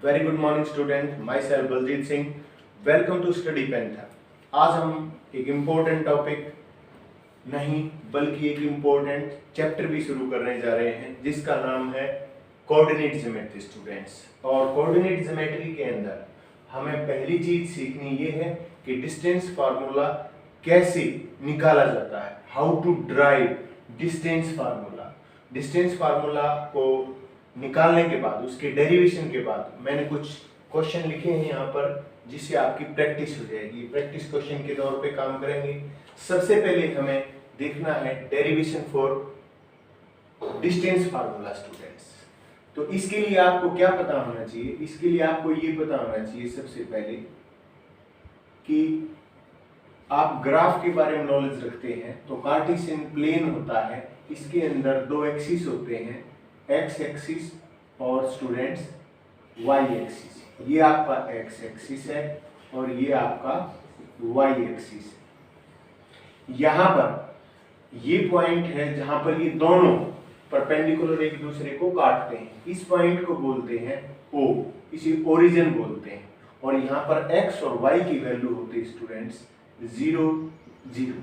Very good morning student, myself Baljeet Singh. Welcome to study panther. आज हम एक important topic नहीं बल्कि एक इम्पोर्टेंट चैप्टर भी शुरू करने जा रहे हैं जिसका नाम है कोऑर्डिनेट ज्योमेट्री स्टूडेंट्स। और कोऑर्डिनेट ज्योमेट्री के अंदर हमें पहली चीज सीखनी ये है कि डिस्टेंस फार्मूला कैसे निकाला जाता है, how to derive distance formula. Distance formula को निकालने के बाद, उसके डेरिवेशन के बाद मैंने कुछ क्वेश्चन लिखे हैं यहाँ पर जिससे आपकी प्रैक्टिस हो जाएगी। प्रैक्टिस क्वेश्चन के तौर पे काम करेंगे। सबसे पहले हमें देखना है derivation for distance formula students. तो इसके लिए आपको क्या पता होना चाहिए? इसके लिए आपको ये पता होना चाहिए सबसे पहले कि आप ग्राफ के बारे में नॉलेज रखते हैं तो कार्टेशियन प्लेन होता है, इसके अंदर दो एक्सिस होते हैं, एक्स एक्सिस और स्टूडेंट्स वाई एक्सिस। ये आपका एक्स एक्सिस है और ये आपका वाई एक्सिस है। यहाँ पर ये पॉइंट है जहां पर ये दोनों परपेंडिकुलर एक दूसरे को काटते हैं। इस पॉइंट को बोलते हैं ओ, इसे ओरिजिन बोलते हैं। और यहाँ पर एक्स और वाई की वैल्यू होती है स्टूडेंट्स 0 0,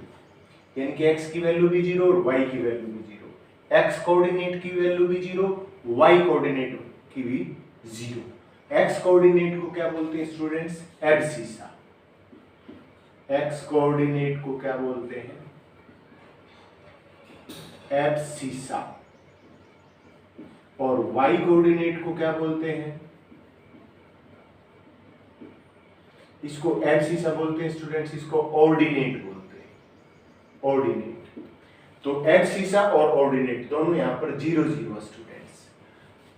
यानी कि x की वैल्यू भी 0 और y की वैल्यू भी 0। x कोऑर्डिनेट की वैल्यू भी 0, y कोऑर्डिनेट की भी 0। x कोऑर्डिनेट को क्या बोलते हैं स्टूडेंट्स? एब्सिसा। x कोऑर्डिनेट को क्या बोलते हैं? एब्सिसा। और y कोऑर्डिनेट को क्या बोलते हैं? इसको एब्सिसा बोलते हैं स्टूडेंट्स, इसको ऑर्डिनेट बोलते हैं, ऑर्डिनेट। तो एब्सिसा और ऑर्डिनेट दोनों यहाँ पर 0 0 स्टूडेंट्स।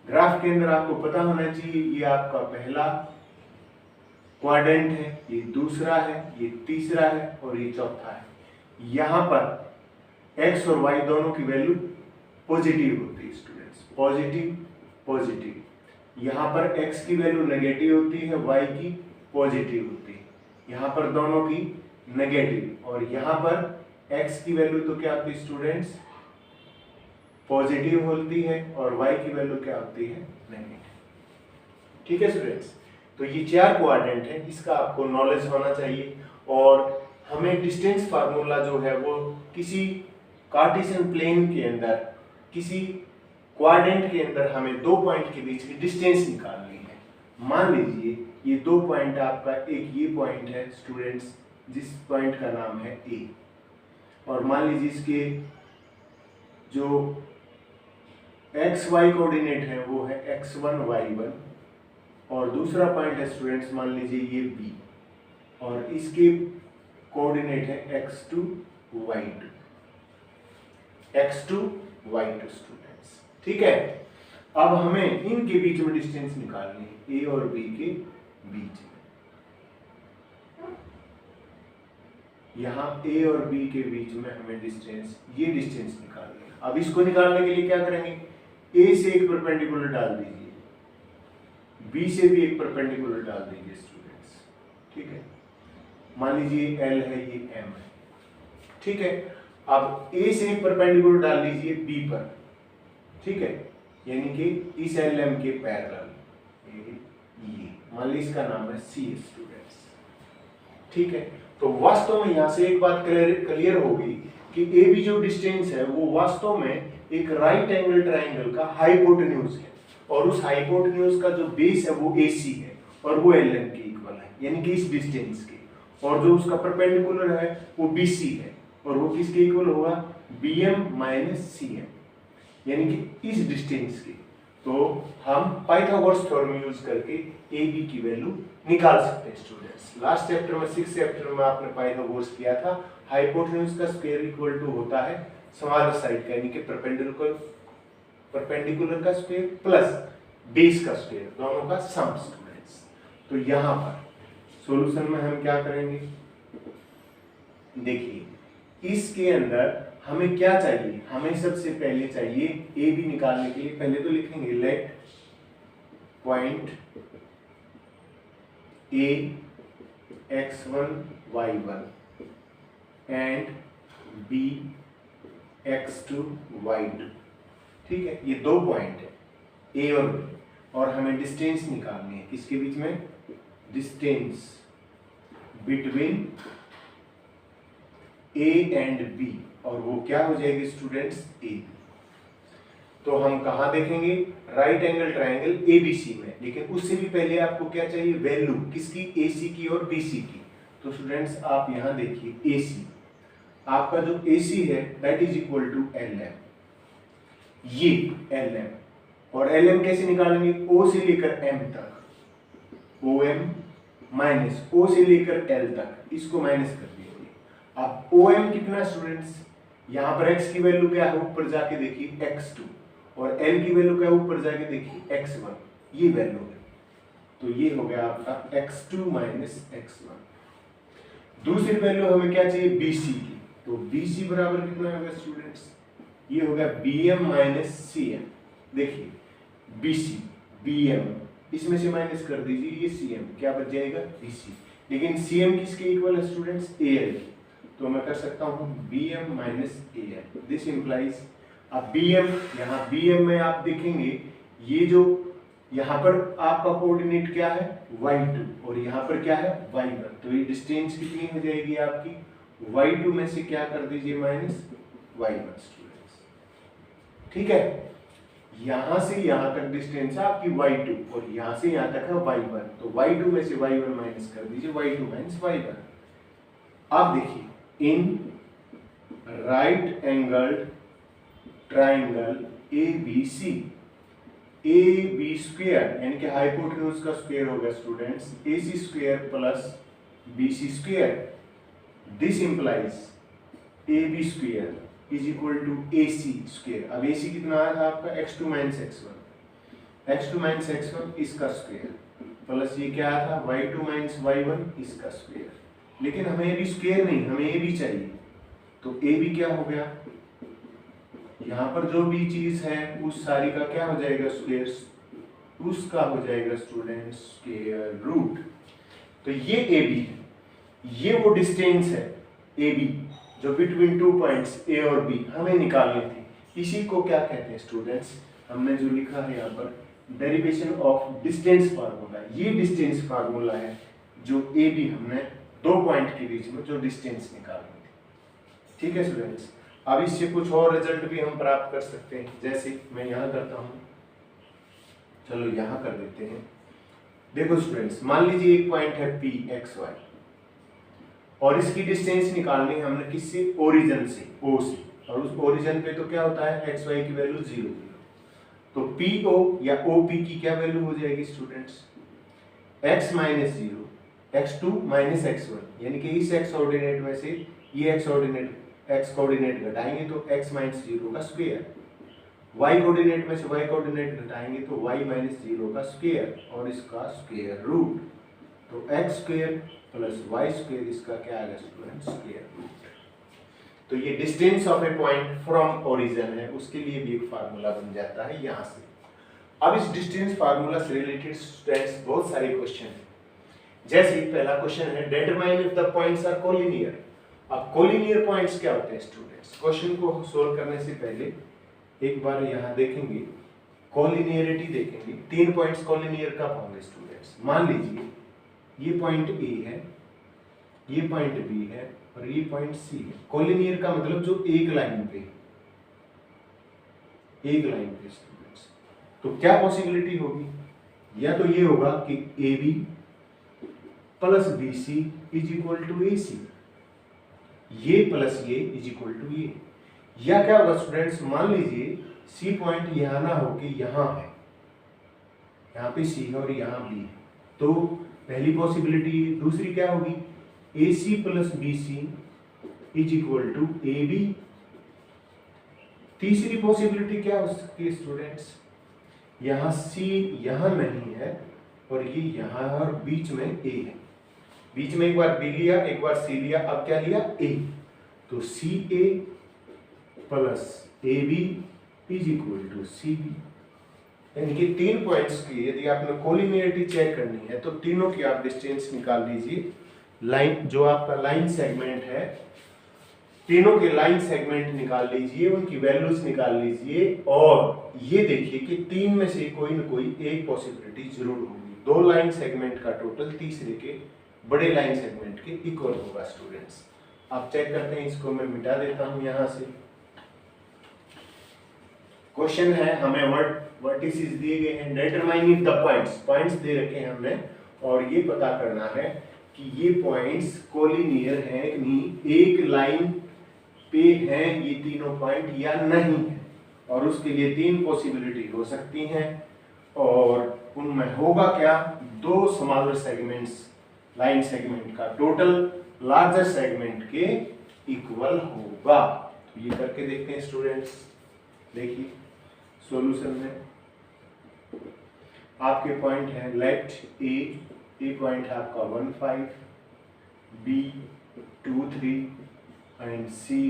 ग्राफ के अंदर आपको पता होना चाहिए ये आपका पहला क्वाड्रेंट है, ये दूसरा है, ये तीसरा है और ये चौथा है। यहाँ पर एक्स और वाई दोनों की वैल्यू पॉजिटिव होती है स्टूडेंट्स, पॉजिटिव पॉजिटिव। यहाँ पर एक्स की वैल्यू नेगेटिव होती है, वाई की पॉजिटिव होती है। यहाँ पर दोनों की नेगेटिव। और यहाँ पर x की वैल्यू तो क्या होती है स्टूडेंट्स? पॉजिटिव होती है और y की वैल्यू क्या होती है? नेगेटिव। ठीक है स्टूडेंट्स, तो ये चार क्वाड्रेंट है, इसका आपको नॉलेज होना चाहिए। और हमें डिस्टेंस फार्मूला जो है वो किसी कार्टेशियन प्लेन के अंदर, किसी क्वाड्रेंट के अंदर हमें दो पॉइंट के बीच की डिस्टेंस निकालनी है। मान लीजिए ये दो पॉइंट आपका, एक ये पॉइंट है स्टूडेंट्स जिस पॉइंट का नाम है ए, और मान लीजिए इसके जो एक्स वाई कोऑर्डिनेट है वो है x1 y1, और दूसरा पॉइंट है स्टूडेंट्स मान लीजिए ये बी, और इसके कोऑर्डिनेट है x2 y2, x2 y2 students. ठीक है, अब हमें इनके बीच में डिस्टेंस निकालनी है, ए और बी के बीच में। यहाँ ए और बी के बीच में हमें डिस्टेंस, ये डिस्टेंस निकालनी है। अब इसको निकालने के लिए क्या करेंगे? ए से एक परपेंडिकुलर डाल दीजिए, बी से भी एक परपेंडिकुलर डाल दीजिए स्टूडेंट्स। ठीक है, मान लीजिए एल है, ये एम है। ठीक है, अब ए से एक परपेंडिकुलर डाल लीजिए बी पर। ठीक है, यानी कि इस एल एम के पैरेलल ये मान लीजिए इसका नाम है सी स्टूडेंट्स। ठीक है, तो वास्तव में यहाँ से एक बात क्लियर होगी कि ए बी जो डिस्टेंस है वो वास्तव में एक राइट एंगल ट्राइंगल का हाइपोटेन्यूज है, और उस हाइपोटेन्यूज का जो बेस है वो AC है और वो एल एम के इक्वल है, यानी कि इस डिस्टेंस के। और जो उसका परपेंडिकुलर है वो BC है, और वो किसके इक्वल होगा? BM - CM, यानी कि इस डिस्टेंस के। तो हम पाइथागोरस थ्योरम यूज करके AB की वैल्यू निकाल सकते हैं स्टूडेंट्स। लास्ट चैप्टर में 6th चैप्टर में आपने पाइथागोरस किया था। हाइपोटेन्यूज का स्क्वायर इक्वल टू होता है स्मॉलर साइड का, यानी कि परपेंडिकुलर का स्क्वायर प्लस बेस का स्क्वायर, दोनों का सम स्टूडेंट्स। तो यहाँ पर सॉल्यूशन में हम क्या करेंगे? देखिए, इसके अंदर हमें क्या चाहिए? हमें सबसे पहले चाहिए ए बी निकालने के लिए पहले तो लिखेंगे let point A x1 y1 and B x2 y2। ठीक है, ये दो पॉइंट है ए और बी। और हमें डिस्टेंस निकालनी है किसके बीच में, distance between A and B, और वो क्या हो जाएगी स्टूडेंट्स, ए। तो हम कहाँ देखेंगे, राइट एंगल ट्रायंगल एबीसी में, लेकिन उससे भी पहले आपको क्या चाहिए, वैल्यू किसकी, एसी की और बीसी की। तो स्टूडेंट्स आप यहाँ देखिए एसी, आपका जो एसी है that is equal to L M, ये एल एम, और एल एम कैसे निकालेंगे, ओ से लेकर एम तक, ओ एम माइनस ओ से लेकर एल तक, इसको माइनस कर दीजिए। अब ओ एम कितना स्टूडेंट्स, यहाँ पर x की वैल्यू क्या है, ऊपर जाके देखिए x2, और l की वैल्यू क्या है, ऊपर जाके देखिए x1, ये वैल्यू है। तो ये हो गया आपका x2 माइनस x1। दूसरी वैल्यू हमें क्या चाहिए, bc की, तो bc बराबर कितना होगा स्टूडेंट्स, ये हो गया bm माइनस cm। देखिए bc bm, इसमें से माइनस कर दीजिए ये cm, क्या बच जाएगा bc, लेकिन cm किसके इक्वल है स्टूडेंट्स, al, तो मैं कर सकता हूँ bm minus al, this implies. अब bm, यहाँ bm में आप देखेंगे ये जो यहाँ पर आपका कोऑर्डिनेट क्या है y2, और यहाँ पर क्या है y1, तो ये डिस्टेंस कितनी हो जाएगी आपकी, y2 में से क्या कर दीजिए माइनस y1 स्टूडेंट्स, ठीक है। यहाँ से यहाँ तक डिस्टेंस है आपकी y2, और यहाँ से यहाँ तक है y1, तो y2 में से y1 माइनस कर दीजिए, y2 माइनस y1। अब देखिए in right angled triangle ABC, AB square यानी कि हाइपोटेन्यूज का स्क्वायर होगा students AC square plus BC square, this implies AB square is equal to AC square. अब AC कितना आया आपका x2 minus x1, x2 minus x1 इसका square, plus ये क्या था y2 माइनस y1 इसका स्क्वायर, लेकिन हमें AB स्क्वायर नहीं, हमें AB चाहिए, तो AB क्या हो गया, यहाँ पर जो भी चीज है उस सारी का क्या हो जाएगा स्क्वायर, उसका हो जाएगा स्टूडेंट स्क्वायर रूट। तो ये AB है, ये वो डिस्टेंस है AB जो बिटवीन टू पॉइंट्स A और B हमें निकालनी थी। इसी को क्या कहते हैं स्टूडेंट्स, हमने जो लिखा है यहाँ पर डेरिवेशन ऑफ डिस्टेंस फार्मूला, ये डिस्टेंस फार्मूला है जो AB हमने दो पॉइंट के बीच में जो डिस्टेंस निकालनी थी, ठीक है स्टूडेंट्स। अब इससे कुछ और रिजल्ट भी हम प्राप्त कर सकते हैं, जैसे मैं यहाँ करता हूँ, चलो यहाँ कर देते हैं। देखो स्टूडेंट्स, मान लीजिए एक पॉइंट है PXY और इसकी डिस्टेंस निकालनी है हमने किससे, ओरिजिन से, O से, और उस ओरिजिन पे तो क्या होता है XY की वैल्यू 0, तो PO या OP की क्या वैल्यू हो जाएगी students, x minus 0, x2 minus x1, यानी कि इस x ऑर्डिनेट में से ये x कोऑर्डिनेट घटाएंगे तो x माइनस 0 का स्क्वायर, y कोऑर्डिनेट में से y कोऑर्डिनेट घटाएंगे तो y माइनस 0 का स्क्वायर, और इसका स्क्वायर रूट, तो x square plus y square, इसका क्या आएगा स्टूडेंट, स्क्वायर रूट। तो ये distance of A point from origin है, उसके लिए भी एक फार्मूला बन जाता है यहाँ से। अब इस डिस्टेंस फार्मूला से रिलेटेड स्टूडेंट्स बहुत सारे क्वेश्चन हैं, जैसे पहला क्वेश्चन है determine if the points are collinear. अब कोलिनियर पॉइंट्स क्या होते हैं स्टूडेंट्स, क्वेश्चन को सोल्व करने से पहले एक बार यहाँ देखेंगे, कोलिनियरिटी देखेंगे, तीन पॉइंट्स कोलिनियर कब होंगे स्टूडेंट्स। मान लीजिए ये पॉइंट A है, ये पॉइंट B है और ये पॉइंट C है। कोलिनियर का मतलब जो एक लाइन पे स्टूडेंट्स, तो क्या पॉसिबिलिटी होगी, या तो ये होगा कि AB plus BC is equal to AC, ये प्लस ये इज इक्वल टू ये, या क्या होगा स्टूडेंट्स, मान लीजिए C पॉइंट यहाँ ना हो कि यहाँ है, यहाँ पे C है और यहाँ B है, तो पहली पॉसिबिलिटी। दूसरी क्या होगी, AC plus BC is equal to AB। तीसरी पॉसिबिलिटी क्या हो सकती है स्टूडेंट्स, यहाँ C यहाँ नहीं है और ये यहाँ है और बीच में A है, बीच में एक बार B लिया एक बार C लिया, अब क्या लिया A, तो CA plus AB is equal to CB। यानी कि तीन पॉइंट्स की यदि आपने कोलिनियरिटी चेक करनी है तो तीनों की आप डिस्टेंस निकाल लीजिए। लाइन जो आपका लाइन सेगमेंट है तीनों के लाइन सेगमेंट निकाल लीजिए, उनकी वैल्यूज निकाल लीजिए और ये देखिए कि तीन में से कोई न कोई एक पॉसिबिलिटी जरूर होगी। दो लाइन सेगमेंट का टोटल तीसरे के बड़े लाइन सेगमेंट के इक्वल होगा स्टूडेंट्स। आप चेक करते हैं, इसको मैं मिटा देता हूं यहां से। क्वेश्चन है, हमें वर्टिसेस दिए गए हैं, डिटरमाइन इफ द पॉइंट्स दे रखे हैं हमने, और ये पता करना है कि ये पॉइंट्स कोलिनियर हैं कि नहीं, एक लाइन पे हैं ये तीनों पॉइंट या नहीं है। और उसके लिए तीन पॉसिबिलिटी हो सकती हैं और उनमें होगा क्या, दो स्मॉलर सेगमेंट्स लाइन सेगमेंट का टोटल लार्जर सेगमेंट के इक्वल होगा। तो ये करके देखते हैं स्टूडेंट्स। देखिए सॉल्यूशन में आपके पॉइंट है, लेट ए पॉइंट है आपका 1 5, बी 2 3 एंड सी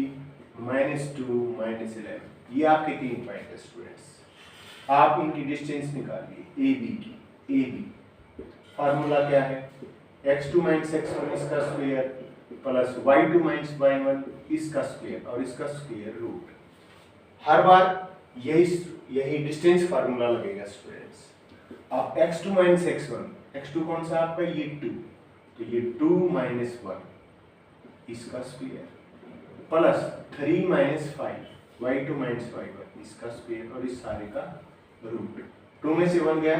-2 -11। ये आपके तीन पॉइंट है स्टूडेंट्स। आप इनकी डिस्टेंस निकालिए ए बी की। ए बी फार्मूला क्या है, x2 - x1 इसका स्क्वायर प्लस y2 - y1 इसका स्क्वायर और इसका स्क्वायर रूट। हर बार यही डिस्टेंस फार्मूला लगेगा स्टूडेंट्स। अब x2 - x1, x2 कौन सा आपका, ये 2, तो ये 2 - 1 इसका स्क्वायर प्लस 3 - 5 y2 - y1 इसका स्क्वायर और इस सारे का रूट। 2 में से 1 गया,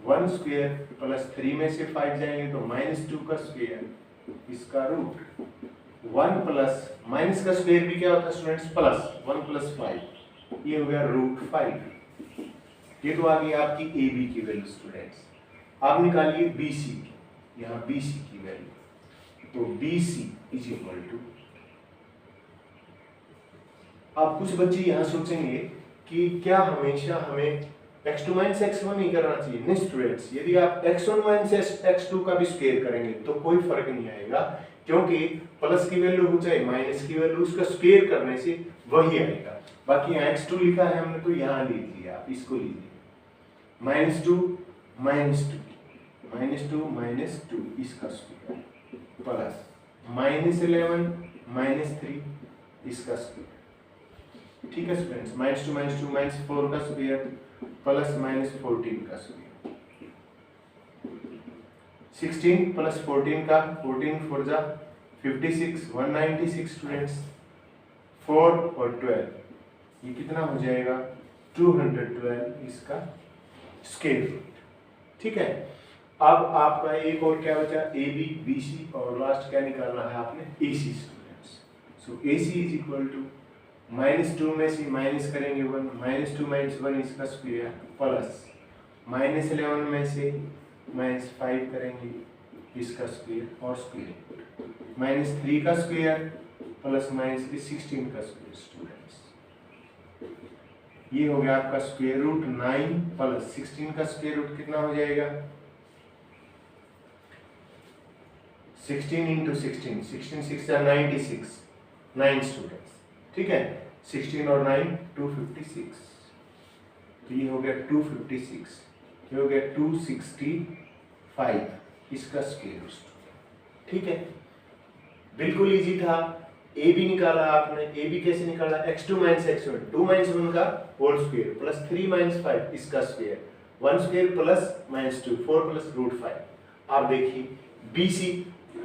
1 स्क्वायर प्लस 3 में से 5 जाएंगे तो -2 का स्क्वायर इसका रूट। 1 प्लस माइनस का स्क्वायर भी क्या होता है स्टूडेंट्स, प्लस 1 + 5, ये हो गया √5। ये तो आ गई आपकी ए बी की वैल्यू स्टूडेंट्स। आप निकालिए बी सी की, यहाँ बी सी की वैल्यू, तो B C is equal to, अब कुछ बच्चे यहाँ सोचेंगे कि क्या हमेशा हमें x2 - x1 ही करना चाहिए। नहीं स्टूडेंट्स, यदि आप x1 - x2 का भी स्क्वायर करेंगे तो कोई फर्क नहीं आएगा, क्योंकि प्लस की वैल्यू हो चाहे माइनस की वैल्यू, उसका स्क्वायर करने से वही आएगा। बाकी यहाँ x2 लिखा है हमने तो यहाँ लीजिए, आप इसको लीजिए, -2 - 2 इसका स्क्वायर प्लस -11 - 3 इसका स्क्वायर। ठीक है स्टूडेंट्स, -2 - 2 -4 का स्क्वायर प्लस -14 का स्क्वायर, 16 प्लस 14 का, 14 4 जा 56, 196 स्टूडेंट्स, 4 और 12 ये कितना हो जाएगा, 212 इसका स्क्वायर रूट। ठीक है, अब आपका एक और क्या बचा, ए बी बी सी और लास्ट क्या निकालना है आपने, A C students. So A C is equal to -2 में से माइनस करेंगे 1, -2 - 1 इसका स्क्वायर प्लस -11 में से -5 करेंगे इसका स्क्वायर और स्क्वायर, -3 का स्क्वायर प्लस -16 का स्क्वायर स्टूडेंट्स। ये हो गया आपका स्क्वायर रूट 9 प्लस 16 का स्क्वायर रूट कितना हो जाएगा, 16 × 16, 16 6 96, 9 स्टूडेंट्स। ठीक है, 16 और 9 256, तो ये हो गया 256, ये हो गया 265 इसका स्क्वायर रूट। ठीक है, बिल्कुल इजी था। ए बी निकाला आपने, ए बी कैसे निकाला, x2 - x1, 2 - 1 का होल स्क्वायर प्लस 3 - 5 इसका स्क्वायर, 1 स्क्वायर प्लस -2, 4 प्लस √5। आप देखिए बी सी,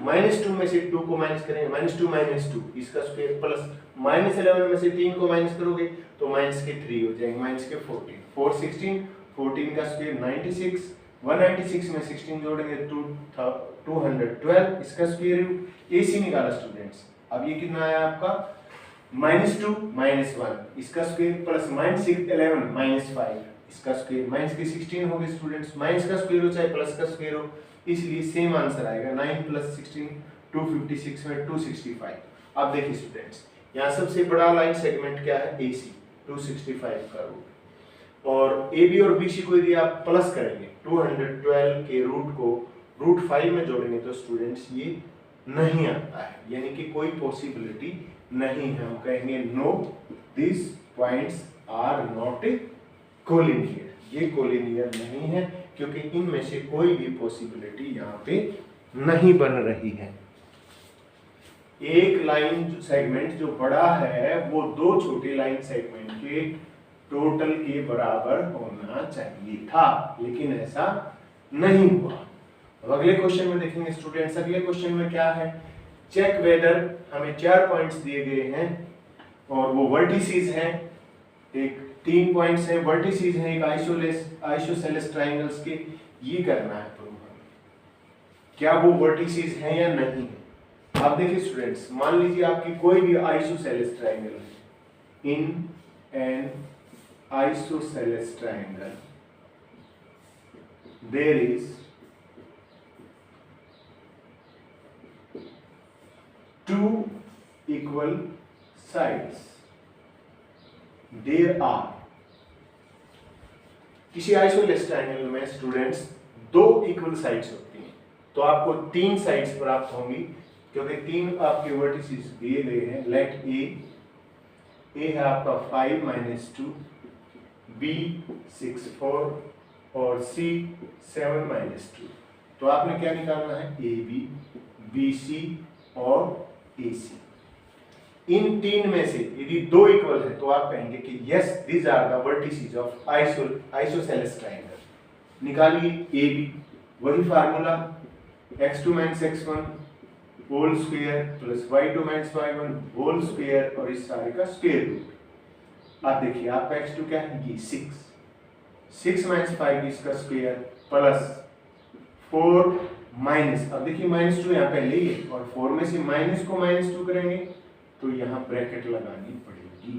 -2 में से 2 को माइनस करेंगे, -2 - 2 इसका स्क्वायर प्लस -11 में से 3 को माइनस करोगे तो -3 हो जाएंगे, -14, 4 16, 14 का स्क्वायर 96, 196 में 16 जोड़ेंगे 212 इसका स्क्वायर रूट। ए सी निकाला स्टूडेंट्स। अब ये कितना आया आपका, -2 - 1 इसका स्क्वायर प्लस -11 - 5 इसका स्क्वायर, माइनस के 16 हो गए स्टूडेंट्स, माइनस का स्क्वायर हो चाहे प्लस का स्क्वायर हो, इसलिए सेम आंसर आएगा, 9 + 16 256 में 265। अब देखिए स्टूडेंट्स, यहाँ सबसे बड़ा लाइन सेगमेंट क्या है, AC 265 का रूट, और AB और BC को यदि आप प्लस करेंगे 212 के रूट को √5 में जोड़ेंगे तो स्टूडेंट्स ये नहीं आता है, यानी कि कोई पॉसिबिलिटी नहीं है। हम कहेंगे no, this points are not collinear, ये कोलिनियर नहीं है, क्योंकि इनमें से कोई भी पॉसिबिलिटी यहाँ पे नहीं बन रही है। एक लाइन सेगमेंट जो बड़ा है वो दो छोटे लाइन सेगमेंट के टोटल के बराबर होना चाहिए था, लेकिन ऐसा नहीं हुआ। अब अगले क्वेश्चन में देखेंगे स्टूडेंट्स। अगले क्वेश्चन में क्या है, चेक वेदर हमें 4 पॉइंट्स दिए गए हैं और वो वर्टिसेस हैं, एक 3 पॉइंट्स हैं, वर्टिसेस हैं एक आइसोसेलेस ट्रायंगल्स के। ये करना है प्रूव हमें, क्या वो वर्टिसेस हैं या नहीं है। आप देखिए स्टूडेंट्स, मान लीजिए आपकी कोई भी आइसोसेलेस ट्रायंगल है। In an isosceles triangle there is two equal sides. There are, किसी आइसोसेलेस ट्रायंगल में स्टूडेंट्स दो इक्वल साइड्स होती हैं, तो आपको 3 साइड्स प्राप्त होंगी, क्योंकि 3 आपके वर्टिसेस दिए गए हैं। लेट ए है आपका 5 माइनस 2, बी 6 4 और सी 7 माइनस 2। तो आपने क्या निकालना है, ए बी, बी सी और AC। इन 3 में से यदि 2 इक्वल है तो आप कहेंगे कि yes these are the vertices of isosceles triangle. निकालिए AB, वही फार्मूला x2 - x1 whole square plus y2 - y1 whole square और इस सारे का स्क्वायर रूट। आप देखिए आपका x2 क्या है, ये 6 - 5 इसका स्क्वायर प्लस 4 माइनस, अब देखिए -2 यहाँ पहले ही है और 4 में से माइनस को -2 करेंगे तो यहाँ ब्रैकेट लगानी पड़ेगी।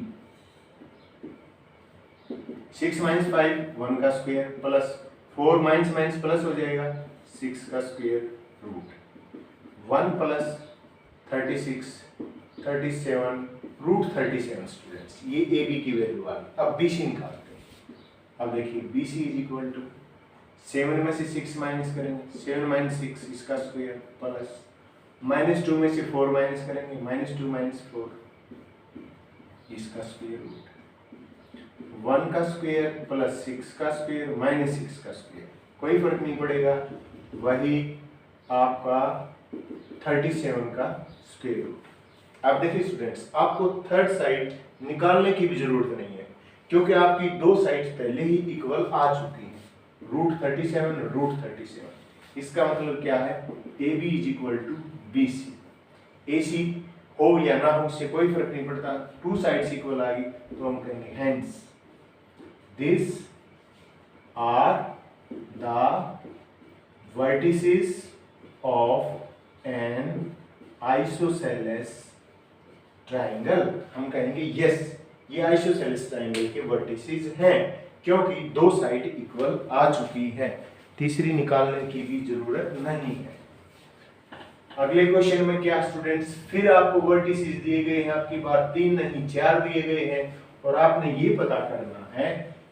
6 - 5 1 का स्क्वायर प्लस 4 माइनस प्लस हो जाएगा 6 का square root 1 plus 36 37 root 37 students. ये ए बी की वैल्यू आ गई। अब BC निकालते हैं। अब देखिए BC इज इक्वल टू 7 में से 6 माइनस करेंगे, 7 - 6 इसका स्क्वायर प्लस -2 में से 4 माइनस करेंगे, -2 - 4 इसका स्क्वायर रूट 1 का स्क्वायर प्लस 6 का स्क्वायर माइनस 6 का स्क्वायर, कोई फर्क नहीं पड़ेगा, वही आपका 37 का स्क्वायर रूट। अब देखिए स्टूडेंट्स, आपको थर्ड साइड निकालने की भी जरूरत नहीं है, क्योंकि आपकी 2 साइड्स पहले ही इक्वल आ चुकी हैं, रूट 37 रूट 37। इसका मतलब क्या है, A B is equal to B C. A C हो या ना हो उससे कोई फर्क नहीं पड़ता, 2 साइड्स इक्वल आ गई तो हम कहेंगे hence this are the vertices of an isosceles triangle. हम कहेंगे यस ये आइसोसेलेस ट्रायंगल के वर्टिसेस हैं, क्योंकि 2 साइड इक्वल आ चुकी है, तीसरी निकालने की भी जरूरत नहीं है। अगले क्वेश्चन में क्या स्टूडेंट्स, फिर आपको वर्टिसेस दिए गए हैं, आपकी बार 3 नहीं 4 दिए गए हैं और आपने ये पता करना है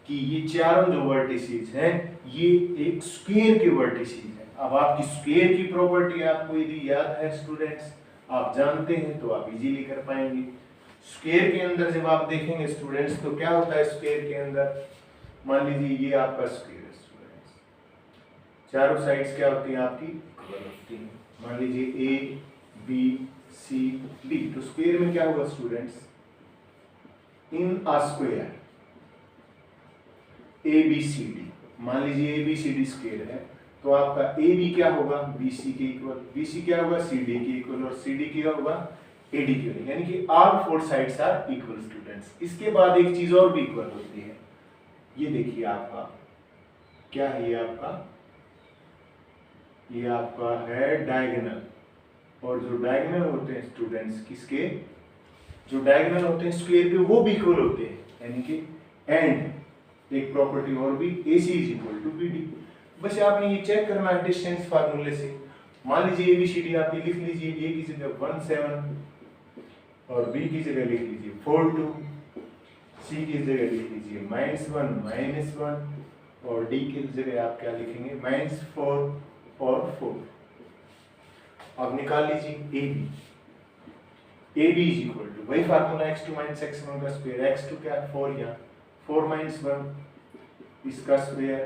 कि ये चारों जो वर्टिसेस हैं ये एक स्क्वायर के वर्टिसेस हैं। अब आपकी स्क्वायर की प्रॉपर्टी आपको यदि याद है स्टूडेंट्स, आप जानते हैं तो आप इजीली कर पाएंगे। स्क्वायर के अंदर जब आप देखेंगे स्टूडेंट्स तो क्या होता है स्क्वायर के अंदर, मान लीजिए ये आपका स्क्वायर है स्टूडेंट्स, चारों साइड्स क्या होती हैं आपकी इक्वल होती हैं। मान लीजिए ए बी सी डी, तो स्क्वायर में क्या होगा students, in a square A B C D, मान लीजिए A B C D square है तो आपका ए बी क्या होगा बी सी के इक्वल, बी सी क्या होगा सी डी के इक्वल और सी डी क्या होगा ए डी के इक्वल, यानी कि all 4 sides are equal students. इसके बाद एक चीज और भी इक्वल होती है, ये देखिए आपका क्या है, ये आपका है डायगोनल, और जो डायगोनल होते हैं स्टूडेंट्स किसके, जो डायगोनल होते हैं स्क्वायर के वो भी इक्वल होते हैं, यानी कि एंड एक प्रॉपर्टी और भी AC is equal to BD। बस आपने ये चेक करना है डिस्टेंस फार्मूले से। मान लीजिए ABCD आप ये लिख लीजिए, A की जगह 1 7 और B की जगह लिख लीजिए 4 2, C की जगह लिख लीजिए -1 -1 और D की जगह आप क्या लिखेंगे -4 और 4। अब निकाल लीजिए AB इज इक्वल टू वही फार्मूला x2 - x1 का स्क्वायर, x2 क्या है 4, यहाँ 4 - 1 इसका स्क्वायर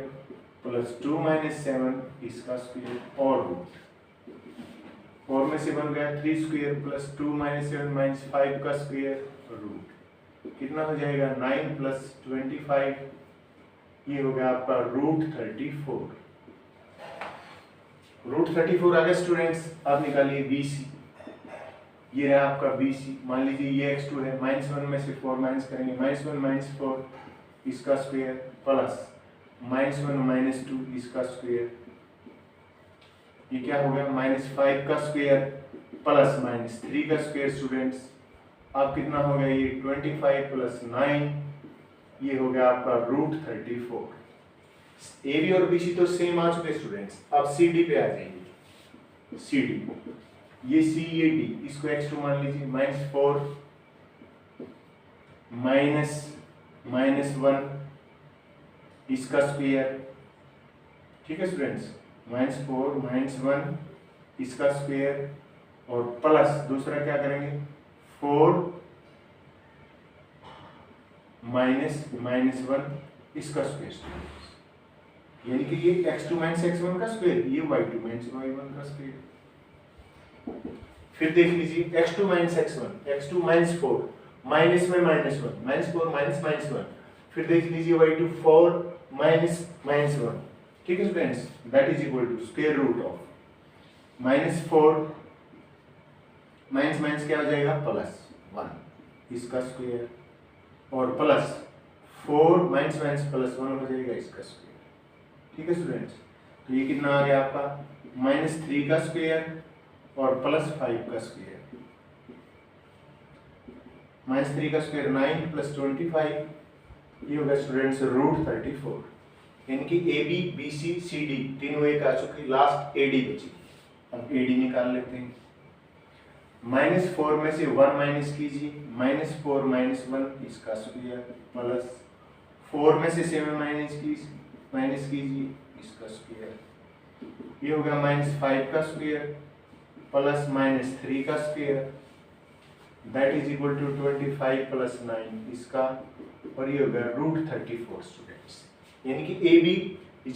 प्लस 2 - 7 इसका स्क्वायर और रूट। 4 में से बन गया 3 स्क्वायर प्लस 2 माइनस 7 माइनस 5 का स्क्वायर रूट कितना हो जाएगा 9 प्लस 25, ये हो गया आपका रूट 34। रूट 34 आ गया स्टूडेंट्स। आप निकालिए BC, ये है आपका BC। मान लीजिए ये x2 है, -1 में से 4 माइनस करेंगे, -1 - 4 इसका स्क्वायर प्लस -1 - 2 इसका स्क्वायर, ये क्या हो गया -5 का स्क्वायर प्लस -3 का स्क्वायर स्टूडेंट्स। अब कितना हो गया ये 25 प्लस 9, ये हो गया आपका रूट 34। AB और BC तो सेम आ चुके स्टूडेंट्स। अब CD पे आ जाइए। CD ये C ये D, इसको x2 मान लीजिए, -4 -1 इसका स्क्वायर, ठीक है स्टूडेंट्स, -4 -1 इसका स्क्वायर और प्लस दूसरा क्या करेंगे 4 -1 इसका स्क्वायर, यानी कि ये x2 - x1 का स्क्वायर, ये y2 - y1 का स्क्वायर। फिर देख लीजिए x2 - x1, x2 - 4 माइनस में -1 -4 -1, फिर देख लीजिए y2 4 -1, ठीक है students, that is equal to square root of -4 minus क्या हो जाएगा +1 इसका स्क्वायर और प्लस 4 माइनस +1 हो जाएगा इसका स्क्वायर, ठीक है स्टूडेंट्स। तो ये कितना आ गया आपका -3 का स्क्वायर और +5 का स्क्वायर, -3 का स्क्वायर 9 + 25, ये होगा स्टूडेंट्स रूट 34। इनकी AB BC CD तीनों एक आ चुकी, लास्ट AD बची। अब AD निकाल लेते हैं। -4 में से 1 माइनस कीजिए, -4 - 1 इसका स्क्वायर प्लस 4 में से 7 माइनस कीजिए इसका स्क्वायर, ये हो गया -5 का स्क्वायर प्लस -3 का square, that is equal to 25 + 9 इसका, और ये हो गया रूट 34 स्टूडेंट्स। यानी कि AB =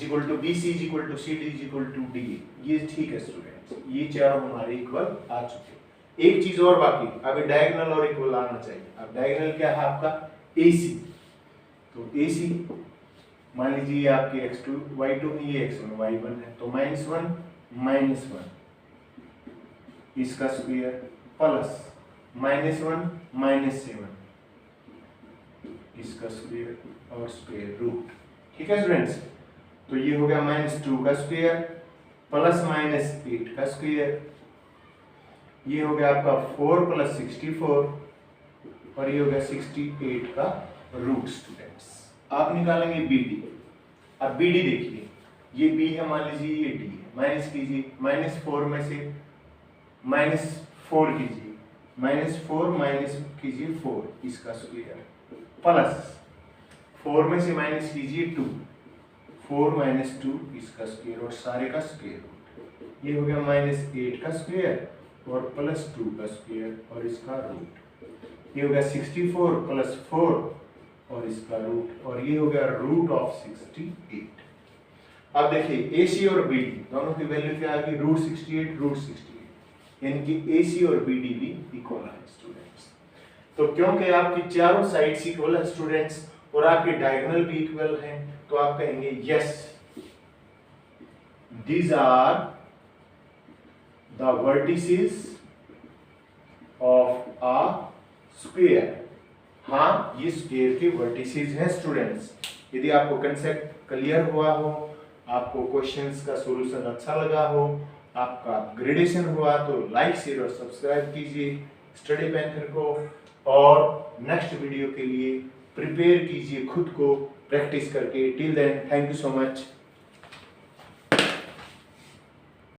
BC = CD = DA, ये ठीक है स्टूडेंट्स, ये चारों हमारे इक्वल आ चुके। एक चीज और बाकी, अभी डायगोनल और इक्वल आना चाहिए। अब डायगोनल क्या है आपका AC, तो AC मान लीजिए आपके x2 y2 है, ये x1 y1 है, तो -1 - 1 इसका स्क्वायर प्लस -1 - 7 इसका स्क्वायर और स्क्वायर रूट, ठीक है स्टूडेंट्स। तो ये हो गया -2 का स्क्वायर प्लस -8 का स्क्वायर, ये हो गया आपका 4 + 64 और ये हो गया 68 का रूट स्टूडेंट्स। आप निकालेंगे BD। अब BD देखिए, ये B है, मान लीजिए ये D है, माइनस कीजिए, -4 में से -4 कीजिए, -4 माइनस कीजिए 4 इसका स्क्वायर प्लस 4 में से माइनस कीजिए 2, 4 - 2 इसका स्क्वायर और सारे का स्क्वायर रूट, ये हो गया -8 का स्क्वायर और +2 का स्क्वायर और इसका रूट, ये हो गया 64 + 4 और इसका रूट, और ये हो गया रूट ऑफ 68। अब देखिए AC और BD दोनों की वैल्यू क्या आ गई, √68 √68, यानी कि AC और BD भी इक्वल है स्टूडेंट्स। तो क्योंकि आपकी चारों साइड्स इक्वल है स्टूडेंट्स और आपके डायगोनल भी इक्वल हैं, तो आप कहेंगे yes these are the vertices of a square. हाँ, ये स्क्वायर के वर्टिसेस हैं स्टूडेंट्स। यदि आपको कंसेप्ट क्लियर हुआ हो, आपको क्वेश्चंस का सॉल्यूशन अच्छा लगा हो, आपका अपग्रेडेशन हुआ, तो लाइक शेयर और सब्सक्राइब कीजिए स्टडी पैंथर को, और नेक्स्ट वीडियो के लिए प्रिपेयर कीजिए खुद को प्रैक्टिस करके। Till then, thank you so much.